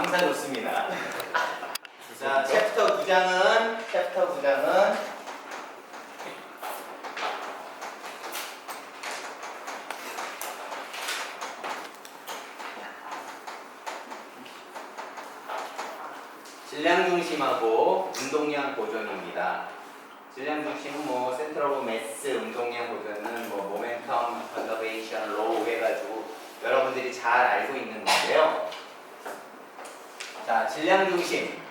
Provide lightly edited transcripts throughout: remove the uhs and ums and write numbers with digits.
강사 좋습니다. 자, 챕터 9장은 질량 중심하고 운동량 보존입니다. 질량 중심은 뭐 센터 오브 매스, 운동량 보존은 뭐 모멘텀, 컨저베이션, 로우 해가지고 여러분들이 잘 알고 있는 건데요. 자, 질량 중심,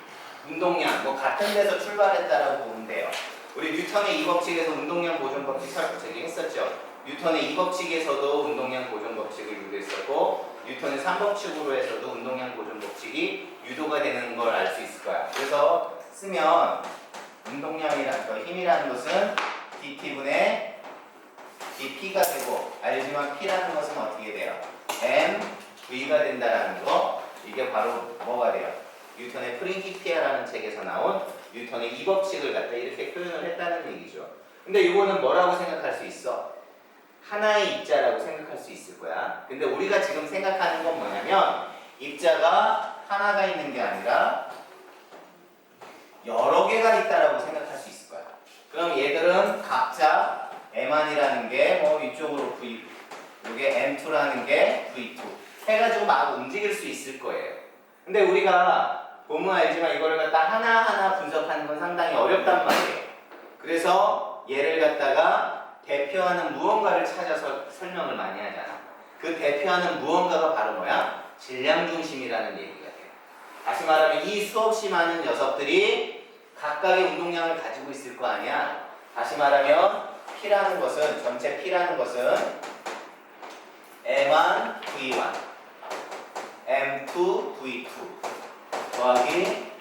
운동량 뭐 같은 데서 출발했다라고 보면 돼요. 우리 뉴턴의 2법칙에서 운동량 보존 법칙 저기 했었죠. 뉴턴의 2법칙에서도 운동량 보존 법칙을 유도했었고 뉴턴의 3법칙으로 해서도 운동량 보존 법칙이 유도가 되는 걸 알 수 있을 거야. 그래서 쓰면 운동량이라는 거, 힘이라는 것은 dt분의 dp가 되고 알지만 p라는 것은 어떻게 돼요? mv가 된다라는 거. 이게 바로 뭐가 돼요? 뉴턴의 프린키피아라는 책에서 나온 뉴턴의 2법칙을 갖다 이렇게 표현을 했다는 얘기죠. 근데 이거는 뭐라고 생각할 수 있어? 하나의 입자라고 생각할 수 있을 거야. 근데 우리가 지금 생각하는 건 뭐냐면 입자가 하나가 있는 게 아니라 여러 개가 있다라고 생각할 수 있을 거야. 그럼 얘들은 각자 M1이라는 게 뭐 이쪽으로 V2, 이게 M2라는 게 V2 해가지고 막 움직일 수 있을 거예요. 근데 우리가 보면 알지만 이거를 갖다 하나하나 분석하는 건 상당히 어렵단 말이에요. 그래서 얘를 갖다가 대표하는 무언가를 찾아서 설명을 많이 하잖아. 그 대표하는 무언가가 바로 뭐야? 질량 중심이라는 얘기가 돼요. 다시 말하면 이 수없이 많은 녀석들이 각각의 운동량을 가지고 있을 거 아니야. 다시 말하면 P라는 것은, 전체 P라는 것은 M1, V1, M2, V2 더하기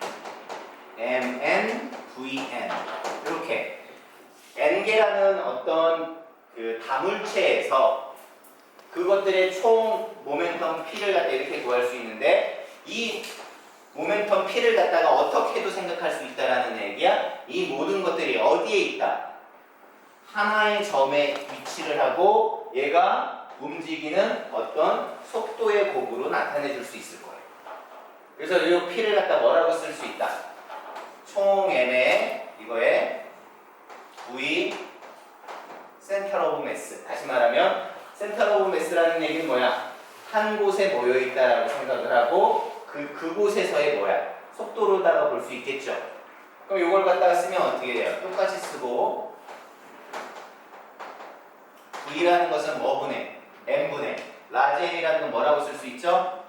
MN, VN 이렇게 N개라는 어떤 그 다물체에서 그것들의 총 모멘텀 P를 갖다 이렇게 구할 수 있는데 이 모멘텀 P를 갖다가 어떻게도 생각할 수 있다라는 얘기야. 이 모든 것들이 어디에 있다? 하나의 점에 위치를 하고 얘가 움직이는 어떤 속도의 곡으로 나타내 줄 수 있을 거예요. 그래서 이 P를 갖다 뭐라고 쓸 수 있다? 총 M의 이거에 V 센터 오브 매스. 다시 말하면 센터 오브 매스라는 얘기는 뭐야? 한 곳에 모여 있다라고 생각을 하고 그곳에서의 뭐야? 속도로다가 볼 수 있겠죠. 그럼 이걸 갖다가 쓰면 어떻게 돼요? 똑같이 쓰고 V라는 것은 뭐분의? M분의 라지 M이라는 건 뭐라고 쓸 수 있죠?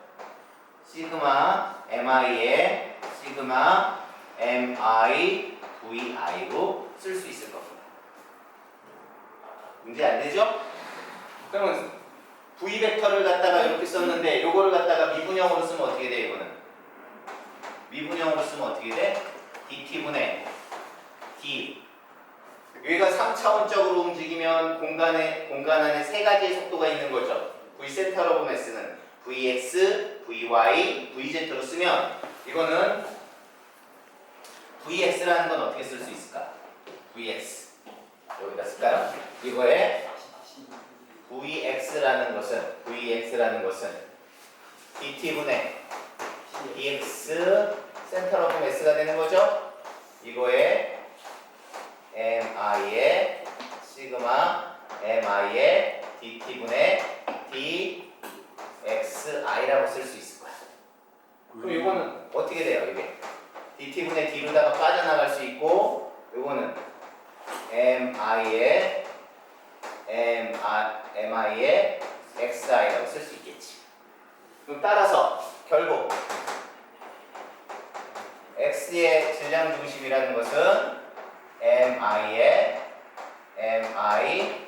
시그마 MI에 시그마 MI VI로 쓸 수 있을 겁니다. 문제 안 되죠? 그러면 V 벡터를 갖다가 이렇게 썼는데 요거를 갖다가 미분형으로 쓰면 어떻게 돼? 이거는 미분형으로 쓰면 어떻게 돼? dt분의 d. 여기가 3차원적으로 움직이면 공간 안에 세 가지의 속도가 있는 거죠. V 센터 오브 매스는 Vx, Vy, Vz로 쓰면 이거는 Vx라는 건 어떻게 쓸 수 있을까? Vx 여기다 쓸까요? 이거에 Vx라는 것은 dt분의 dx 센터 오브 매스가 되는 거죠. 이거에 mi에 시그마 mi에 dt분의 dxi라고 쓸 수 있을 거야. 그럼 이거는 어떻게 돼요? 이게 dt분의 d로다가 빠져나갈 수 있고 이거는 mi에 xi라고 쓸 수 있겠지. 그럼 따라서 결국 x의 질량 중심이라는 것은 mi에 mi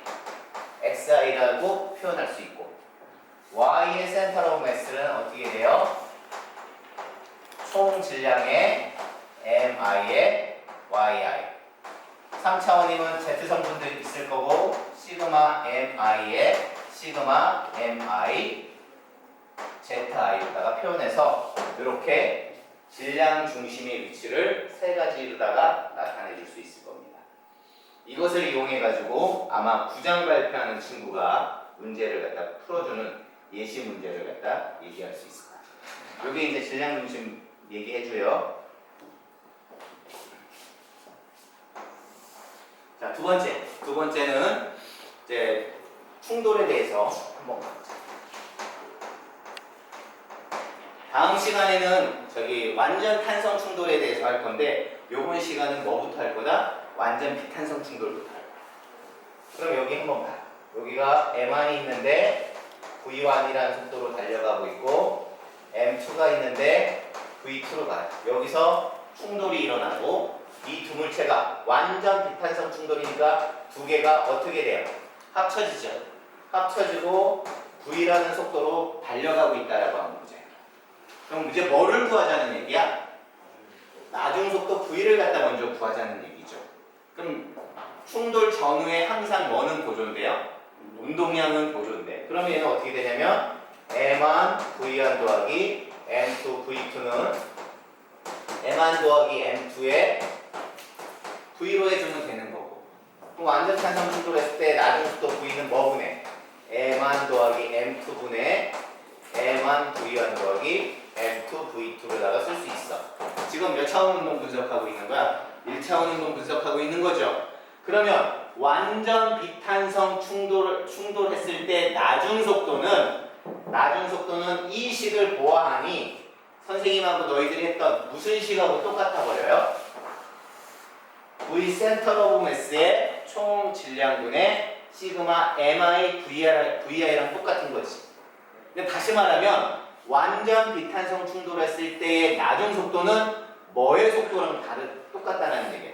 xi라고 표현할 수 있고 y의 센터 오브 매스는 어떻게 돼요? 총 질량의 mi에 yi 3차원이면 z성분도 있을 거고 시그마 mi에 시그마 mi zi로다가 표현해서 이렇게 질량 중심의 위치를 세 가지로다가 나타내 줄 수 있을 겁니다. 이것을 이용해 가지고 아마 9장 발표하는 친구가 문제를 갖다 풀어주는 예시 문제를 갖다 얘기할 수 있을 것 같아요. 여기 이제 질량 중심 얘기해줘요. 자, 두 번째는 이제 충돌에 대해서 한번 보자. 다음 시간에는 저기 완전 탄성 충돌에 대해서 할 건데 요번 시간은 뭐부터 할 거다? 완전 비탄성 충돌부터 할 거다. 그럼 여기 한번 봐. 여기가 M1이 있는데 V1이라는 속도로 달려가고 있고 M2가 있는데 V2로 가요. 여기서 충돌이 일어나고 이 두 물체가 완전 비탄성 충돌이니까 두 개가 어떻게 돼요? 합쳐지죠. 합쳐지고 V라는 속도로 달려가고 있다라고 하는 문제예요. 그럼 이제 뭐를 구하자는 얘기야? 나중 속도 V를 갖다 먼저 구하자는 얘기죠. 그럼 충돌 전후에 항상 뭐는 보존돼요? 운동량은 보존돼. 그러면 얘는 어떻게 되냐면 M1 V1 더하기 M2 V2는 M1 더하기 M2에 V로 해주면 되는 거고. 그럼 완전 탄성 충돌했을 때 나중 속도 V는 뭐분해? M1 더하기 M2분의 M1 V1 더하기 M2 V2로다가 쓸 수 있어. 지금 몇 차원 운동 분석하고 있는 거야? 1차원 운동 분석하고 있는 거죠. 그러면 완전 비탄성 충돌했을 때 나중 속도는 이 식을 보아하니 선생님하고 너희들이 했던 무슨 식하고 똑같아 버려요? V 센터 오브 매스의 총 질량분의 시그마 mi vi랑 똑같은 거지. 근데 다시 말하면 완전 비탄성 충돌했을 때의 나중 속도는 뭐의 속도랑 똑같다는 얘기예요.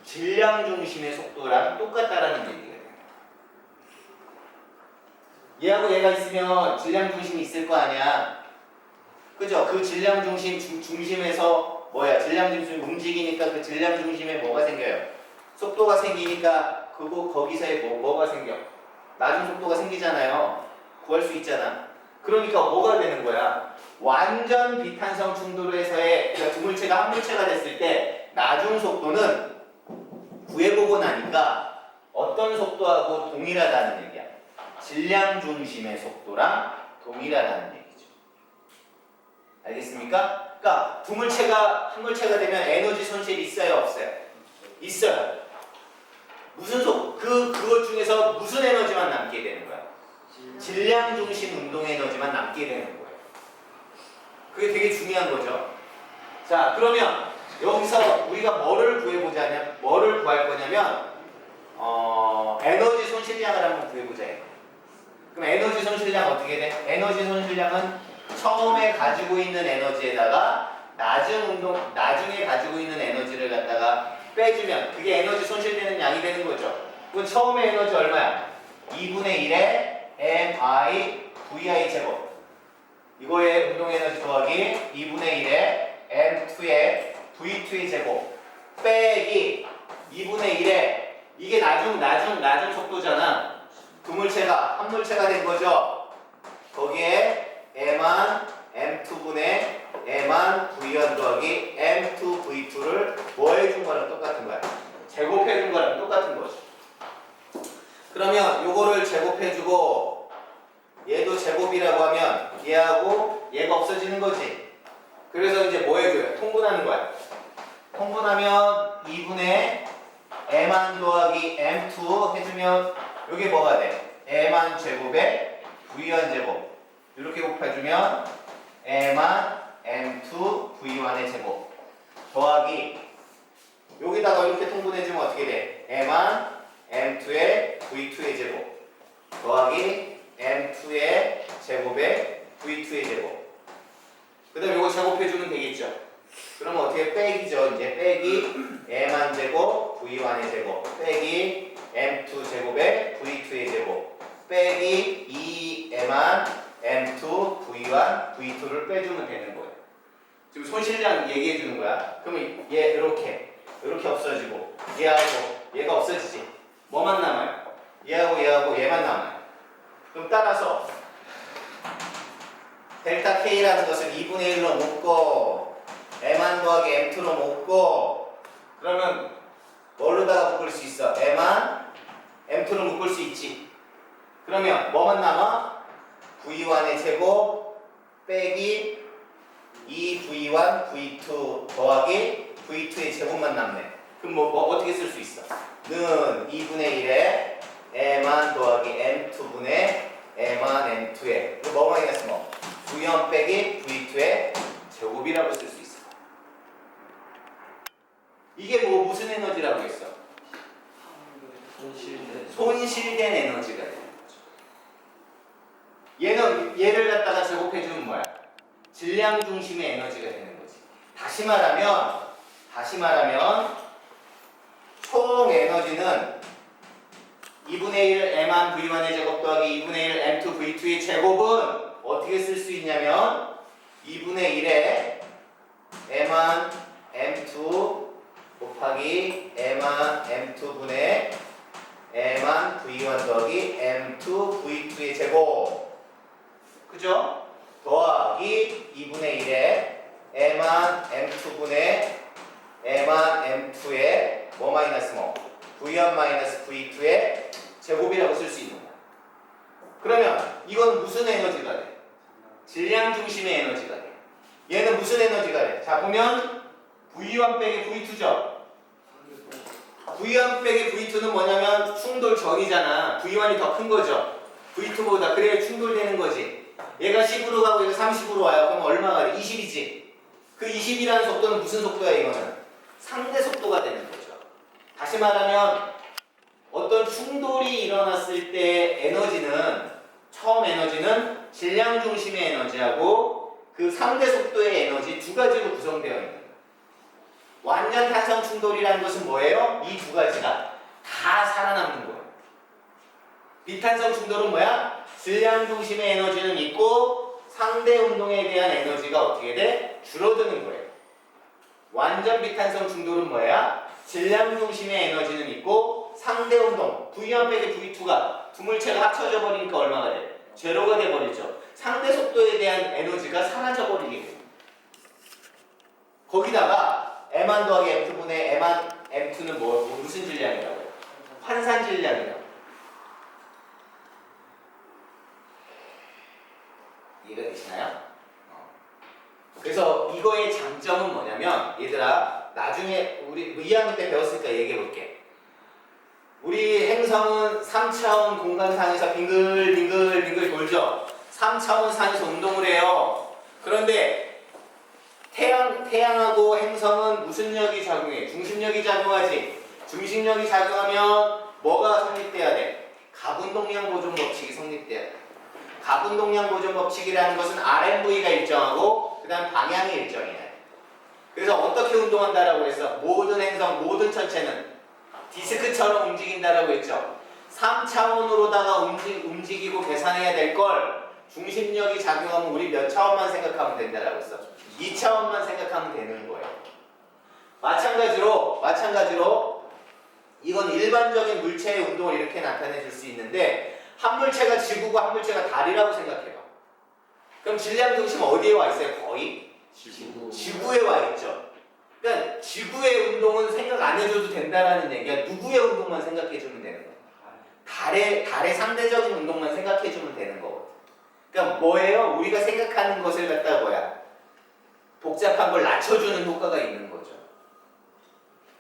질량 중심의 속도랑 똑같다라는 얘기가 돼요. 얘하고 얘가 있으면 질량 중심이 있을 거 아니야. 그죠? 그 질량 중심에서 질량 중심이 움직이니까 그 질량 중심에 뭐가 생겨요? 속도가 생기니까 거기서의 뭐가 생겨? 나중 속도가 생기잖아요. 구할 수 있잖아. 그러니까 뭐가 되는 거야? 완전 비탄성 충돌에서의 그러니까 두 물체가 한 물체가 됐을 때 나중 속도는 구해보고 나니까 어떤 속도하고 동일하다는 얘기야. 질량 중심의 속도랑 동일하다는 얘기죠. 알겠습니까? 그러니까 두 물체가 한 물체가 되면 에너지 손실이 있어요, 없어요? 있어요. 그것 중에서 무슨 에너지만 남게 되는 거야? 질량 중심 운동 에너지만 남게 되는 거예요. 그게 되게 중요한 거죠. 자, 그러면 여기서 우리가 뭐를 구할 거냐면 에너지 손실량을 한번 구해보자. 그럼 에너지 손실량 어떻게 돼? 에너지 손실량은 처음에 가지고 있는 에너지에다가 나중에 가지고 있는 에너지를 갖다가 빼주면 그게 에너지 손실되는 양이 되는 거죠. 그럼 처음에 에너지 얼마야? 2분의 1에 mi vi 제곱. 이거의 운동 에너지 더하기 2분의 1에 m2의 v2의 제곱 빼기 2분의 1에 이게 나중 속도잖아. 두 물체가 한 물체가 된 거죠. 거기에 m1 m2분의 m1 v1 더하기 m2 v2를 뭐 해준 거랑 똑같은 거야? 제곱해준 거랑 똑같은 거지. 그러면 요거를 제곱해주고 얘도 제곱이라고 하면 얘하고 얘가 없어지는 거지. 그래서 이제 뭐 해줘요? 통분하는 거야. 통분하면 2분의 m1 더하기 m2 해주면 요게 뭐가 돼? m1 제곱에 v1 제곱 이렇게 곱해주면 m1 m2 v1의 제곱 더하기 여기다가 이렇게 통분해주면 어떻게 돼? m1 m2의 v2의 제곱 더하기 m2의 제곱에 v2의 제곱 그 다음에 이거 제곱해주면 되겠죠? 그러면 어떻게 빼기죠? 이제 빼기 m1 제곱 v1의 제곱 빼기 m2 제곱에 v2의 제곱 빼기 2m1 m2 v1 v2를 빼주면 되는 거예요. 지금 손실량 얘기해 주는 거야. 그러면 얘 이렇게 없어지고 얘하고 얘가 없어지지. 뭐만 남아요? 얘하고 얘만 남아요. 그럼 따라서 델타 K라는 것을 2분의 1로 묶고 M1 더하기 M2로 묶고 그러면 뭘로다가 묶을 수 있어? M1 M2로 묶을 수 있지. 그러면 뭐만 남아? V1의 제곱 빼기 2V1, V2 더하기 V2의 제곱만 남네. 그럼 뭐 어떻게 쓸 수 있어? 는 2분의 1에 M만 더하기 M2분의 M만 M2에 이거 뭐가 되겠어? 뭐 V1 빼기 V2의 제곱이라고 쓸 수 있어. 이게 뭐 무슨 에너지라고 했어? 손실된 에너지가 되는 거죠. 얘를 갖다가 제곱해주면 뭐야? 질량 중심의 에너지가 되는 거지. 다시 말하면 총 에너지는 2분의 1 M1 V1의 제곱 더하기 2분의 1 M2 V2의 제곱은 어떻게 쓸 수 있냐면 2분의 1에 M1 M2 곱하기 M1 M2분의 M1 V1 더하기 M2 V2의 제곱 그죠? 더하기 2분의 1에 M1 M2분의 M1 M2의 뭐 마이너스 뭐 V1 마이너스 V2의 제곱이라고 쓸 수 있는 거야. 그러면 이건 무슨 에너지가 돼? 질량 중심의 에너지가 돼. 얘는 무슨 에너지가 돼? 자 보면 V1 빼기 V2죠. V1 빼기 V2는 뭐냐면 충돌전이잖아. V1이 더 큰 거죠. V2보다. 그래야 충돌되는 거지. 얘가 10으로 가고 얘가 30으로 와요. 그럼 얼마가 돼? 20이지. 그 20이라는 속도는 무슨 속도야 이거는? 상대 속도가 되는 거죠. 다시 말하면 어떤 충돌이 일어났을 때 에너지는 처음 에너지는 질량 중심의 에너지하고 그 상대 속도의 에너지 두 가지로 구성되어 있는 거예요. 완전 탄성 충돌이라는 것은 뭐예요? 이 두 가지가 다 살아남는 거예요. 비탄성 충돌은 뭐야? 질량 중심의 에너지는 있고 상대 운동에 대한 에너지가 어떻게 돼? 줄어드는 거예요. 완전 비탄성 충돌은 뭐야? 질량 중심의 에너지는 있고 상대 운동 V1 빼기 V2가 두 물체가 합쳐져 버리니까 얼마가 돼? 제로가 돼 버리죠. 상대 속도에 대한 에너지가 사라져 버리게 돼요. 거기다가 M1 더하기 M2분의 M1, M2는 무슨 질량이라고 해요? 환산 질량이라고. 이해가 되시나요? 그래서 이거의 장점은 뭐냐면 얘들아 나중에 우리 2학년 때 배웠으니까 얘기해 볼게. 우리 행성은 3차원 공간상에서 빙글빙글 돌죠. 3차원 상에서 운동을 해요. 그런데 태양하고 행성은 무슨力작용해? 중심력이 작용하지. 중심력이 작용하면 뭐가 성립돼야 돼? 가분동량 보존 법칙이 성립돼야 돼. 가분동량 보존 법칙이라는 것은 RMV가 일정하고 그 다음 방향이 일정이야. 그래서 어떻게 운동한다라고 했어? 모든 행성, 모든 천체는 디스크처럼 움직인다라고 했죠. 3차원으로다가 움직이고 계산해야 될 걸 중심력이 작용하면 우리 몇 차원만 생각하면 된다라고 했어. 2차원만 생각하면 되는 거예요. 마찬가지로 이건 일반적인 물체의 운동을 이렇게 나타내 줄 수 있는데 한 물체가 지구고 한 물체가 달이라고 생각해요. 그럼 질량 중심은 어디에 와 있어요? 거의 지구에 와 있죠. 그러니까 지구의 운동은 생각 안 해줘도 된다라는 얘기야. 누구의 운동만 생각해주면 되는 거야? 달의 상대적인 운동만 생각해주면 되는 거거든. 그러니까 뭐예요? 우리가 생각하는 것을 갖다가 뭐야? 복잡한 걸 낮춰주는 효과가 있는 거죠.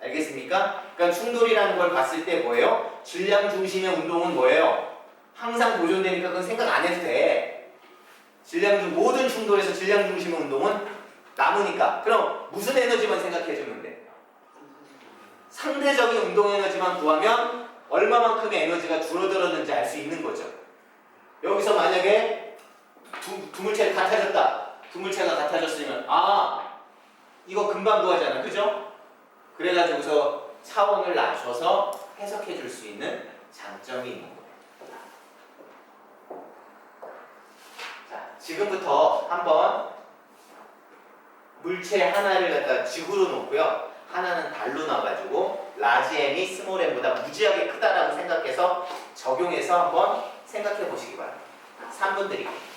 알겠습니까? 그러니까 충돌이라는 걸 봤을 때 뭐예요? 질량 중심의 운동은 뭐예요? 항상 보존되니까 그건 생각 안 해도 돼. 모든 충돌에서 질량 중심의 운동은 남으니까. 그럼 무슨 에너지만 생각해주면 돼? 상대적인 운동 에너지만 구하면 얼마만큼의 에너지가 줄어들었는지 알 수 있는 거죠. 여기서 만약에 두 물체가 같아졌다. 두 물체가 같아졌으면 이거 금방 구하잖아. 그죠? 그래가지고서 차원을 낮춰서 해석해 줄 수 있는 장점이 있는 거예요. 자, 지금부터 한번 물체 하나를 갖다 지구로 놓고요. 하나는 달로 놔가지고 라지 m이 스몰 m보다 무지하게 크다라고 생각해서 적용해서 한번 생각해 보시기 바랍니다. 3분 드릴게요.